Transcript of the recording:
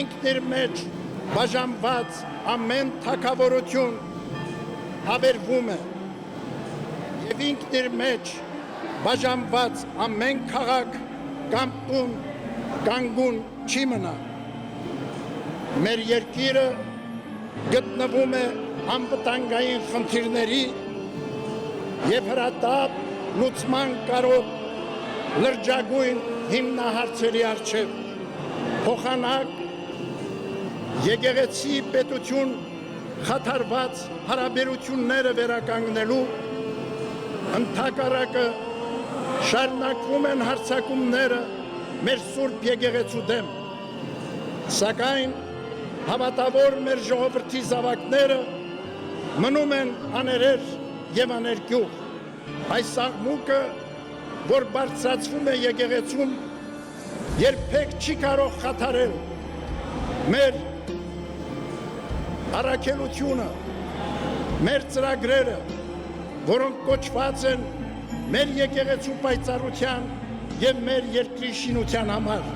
ինքն իր մեջ բաժանված ամեն թագավորություն հավերվում է եւ ինքն իր մեջ բաժանված ամեն քաղաք կամ տուն կանգուն չի մնա։ Մեր երկիրը գտնվում է անվտանգային խնդիրների եւ հրատապ լուծման կարոտ լրջագույն հիմնահարցերի առջև։ Փոխանակ եկեղեցի պետություն խաթարված հարաբերությունները վերականգնելու ընդհակառակը շարունակվում են հարձակումները մեր Սուրբ եկեղեցու դեմ, սակայն հավատավոր մեր ժողովրդի զավակները մնում են աներեր եւ աներկյուղ։ Այս աղմուկը, որ բարձրացվում է եկեղեցում, երբեք չի կարող խաթարել մեր առաքելությունը, մեր ծրագրերը, որոնք կոչված են մեր եկեղեցու պայծառության եւ մեր երկրի շինության համար։